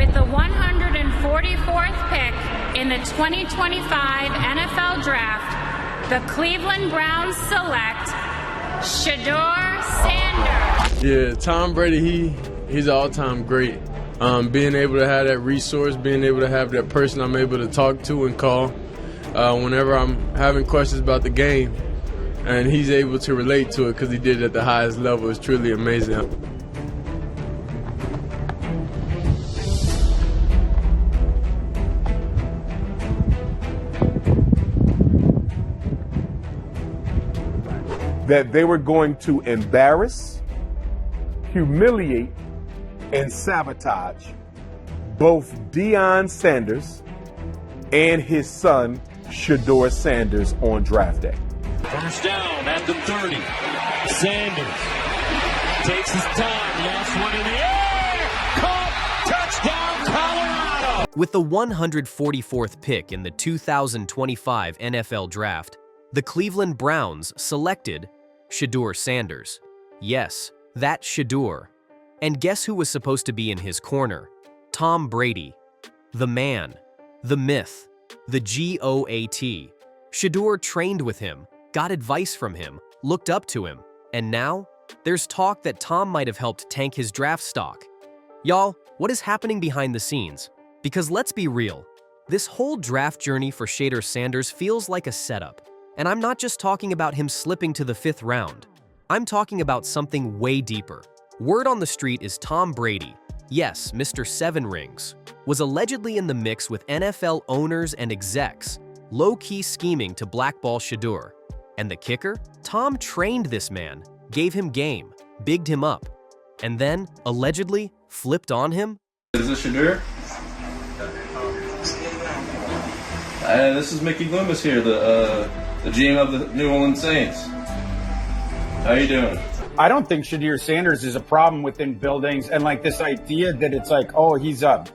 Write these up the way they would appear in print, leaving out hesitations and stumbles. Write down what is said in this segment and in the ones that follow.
With the 144th pick in the 2025 NFL Draft, the Cleveland Browns select Shadur Sanders. Yeah, Tom Brady, he's an all-time great. Being able to have that resource, being able to have that person I'm able to talk to and call whenever I'm having questions about the game, and he's able to relate to it because he did it at the highest level, is truly amazing. That they were going to embarrass, humiliate, and sabotage both Deion Sanders and his son, Shadur Sanders, on draft day. First down at the 30. Sanders takes his time, lost one in the air, caught, touchdown, Colorado! With the 144th pick in the 2025 NFL Draft, the Cleveland Browns selected Shadur Sanders. Yes, that Shadur. And guess who was supposed to be in his corner? Tom Brady. The man. The myth. The GOAT. Shadur trained with him, got advice from him, looked up to him, and now there's talk that Tom might have helped tank his draft stock. Y'all, what is happening behind the scenes? Because let's be real, this whole draft journey for Shadur Sanders feels like a setup. And I'm not just talking about him slipping to the 5th round. I'm talking about something way deeper. Word on the street is Tom Brady, yes, Mr. 7 Rings, was allegedly in the mix with NFL owners and execs, low-key scheming to blackball Shadur. And the kicker? Tom trained this man, gave him game, bigged him up, and then, allegedly, flipped on him. Is this Shadeur? This is Mickey Loomis here, the GM of the New Orleans Saints. How you doing? I don't think Shadur Sanders is a problem within buildings, and like this idea that it's like, oh, he's a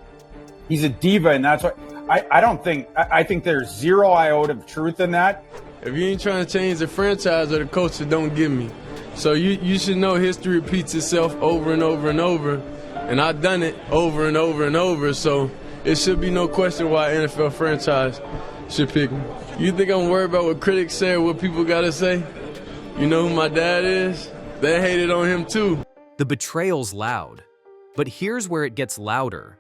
diva, and that's what I think there's zero iota of truth in that. If you ain't trying to change the franchise or the culture, don't give me. So you should know history repeats itself over and over and over, and I've done it over and over and over, so it should be no question why an NFL franchise should pick me. You think I'm worried about what critics say or what people gotta say? You know who my dad is? They hated on him too. The betrayal's loud, but here's where it gets louder.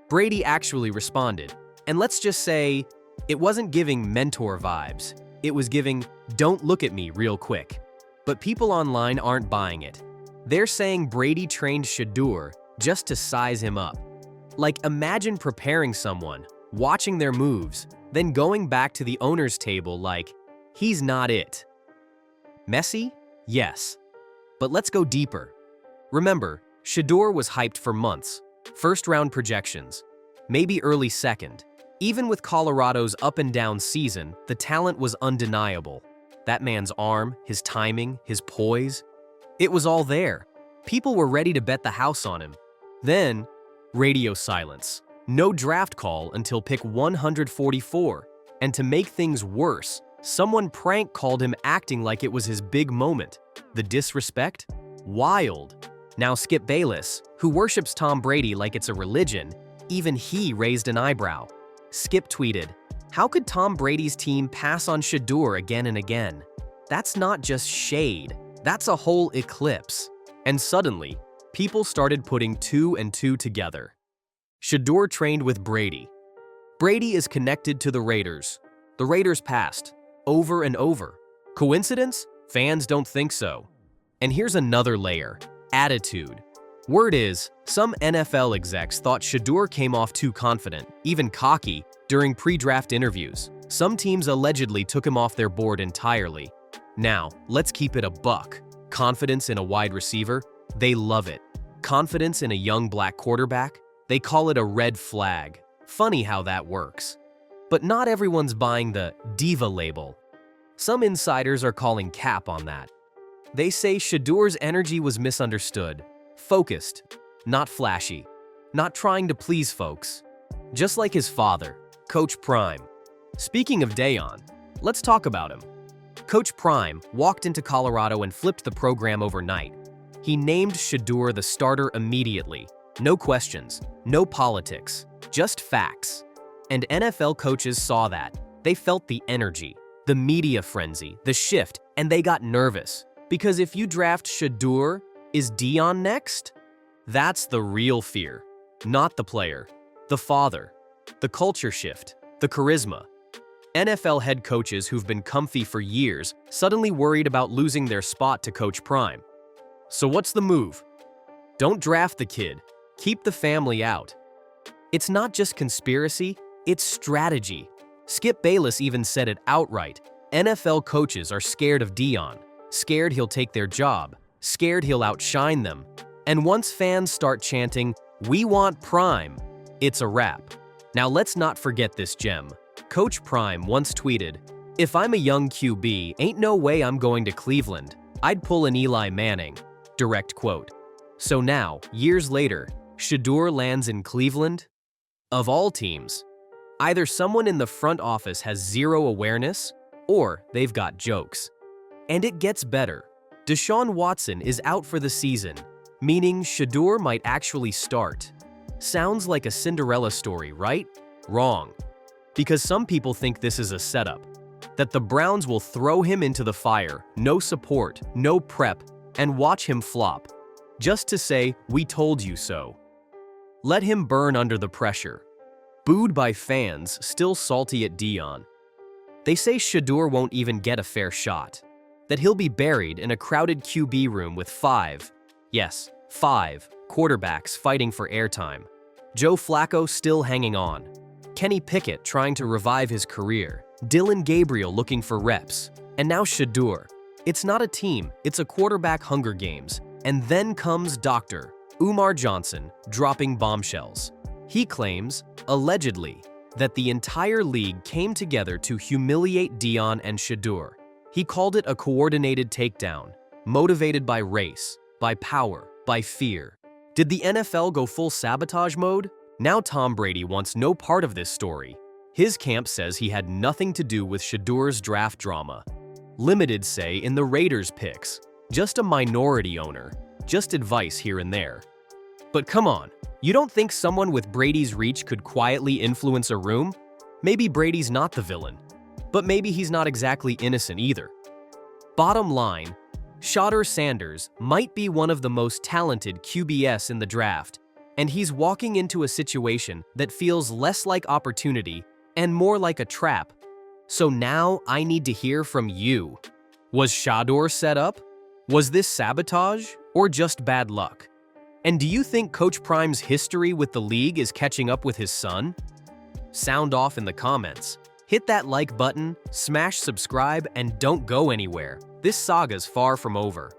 Brady actually responded, and let's just say, it wasn't giving mentor vibes. It was giving, don't look at me real quick. But people online aren't buying it. They're saying Brady trained Shadur just to size him up. Like, imagine preparing someone, watching their moves, then going back to the owner's table like, he's not it. Messy? Yes. But let's go deeper. Remember, Shadur was hyped for months. First-round projections. Maybe early second. Even with Colorado's up-and-down season, the talent was undeniable. That man's arm, his timing, his poise. It was all there. People were ready to bet the house on him. Then, radio silence. No draft call until pick 144. And to make things worse, someone prank called him acting like it was his big moment. The disrespect? Wild. Now Skip Bayless, who worships Tom Brady like it's a religion, even he raised an eyebrow. Skip tweeted, "How could Tom Brady's team pass on Shadur again and again? That's not just shade, that's a whole eclipse." And suddenly, people started putting 2 and 2 together. Shadur trained with Brady. Brady is connected to the Raiders. The Raiders passed, over and over. Coincidence? Fans don't think so. And here's another layer, attitude. Word is, some NFL execs thought Shadur came off too confident, even cocky, during pre-draft interviews. Some teams allegedly took him off their board entirely. Now, let's keep it a buck. Confidence in a wide receiver? They love it. Confidence in a young black quarterback? They call it a red flag. Funny how that works. But not everyone's buying the diva label. Some insiders are calling cap on that. They say Shadur's energy was misunderstood. Focused, not flashy, not trying to please folks. Just like his father, Coach Prime. Speaking of Deion, let's talk about him. Coach Prime walked into Colorado and flipped the program overnight. He named Shadur the starter immediately, No questions, no politics, just facts. And NFL coaches saw that. They felt the energy, the media frenzy, the shift, and they got nervous. Because if you draft Shadeur, is Deion next? That's the real fear. Not the player, the father, the culture shift, the charisma. NFL head coaches who've been comfy for years suddenly worried about losing their spot to Coach Prime. So what's the move? Don't draft the kid. Keep the family out. It's not just conspiracy, it's strategy. Skip Bayless even said it outright. NFL coaches are scared of Deion, scared he'll take their job, scared he'll outshine them. And once fans start chanting, "We want Prime," it's a wrap. Now let's not forget this gem. Coach Prime once tweeted, "If I'm a young QB, ain't no way I'm going to Cleveland. I'd pull an Eli Manning." Direct quote. So now, years later, Shadeur lands in Cleveland? Of all teams, either someone in the front office has zero awareness, or they've got jokes. And it gets better. Deshaun Watson is out for the season, meaning Shadeur might actually start. Sounds like a Cinderella story, right? Wrong. Because some people think this is a setup, that the Browns will throw him into the fire, no support, no prep, and watch him flop, just to say, "We told you so." Let him burn under the pressure. Booed by fans, still salty at Deion. They say Shadeur won't even get a fair shot, that he'll be buried in a crowded QB room with five quarterbacks fighting for airtime. Joe Flacco still hanging on. Kenny Pickett trying to revive his career. Dylan Gabriel looking for reps. And now Shadeur. It's not a team, it's a quarterback Hunger Games. And then comes Dr. Umar Johnson dropping bombshells. He claims, allegedly, that the entire league came together to humiliate Deion and Shadeur. He called it a coordinated takedown, motivated by race, by power, by fear. Did the NFL go full sabotage mode? Now Tom Brady wants no part of this story. His camp says he had nothing to do with Shadeur's draft drama. Limited say in the Raiders picks. Just a minority owner. Just advice here and there. But come on, you don't think someone with Brady's reach could quietly influence a room? Maybe Brady's not the villain, but maybe he's not exactly innocent either. Bottom line, Shadur Sanders might be one of the most talented QBs in the draft, and he's walking into a situation that feels less like opportunity and more like a trap. So now I need to hear from you. Was Shadeur set up? Was this sabotage or just bad luck? And do you think Coach Prime's history with the league is catching up with his son? Sound off in the comments. Hit that like button, smash subscribe, and don't go anywhere. This saga's far from over.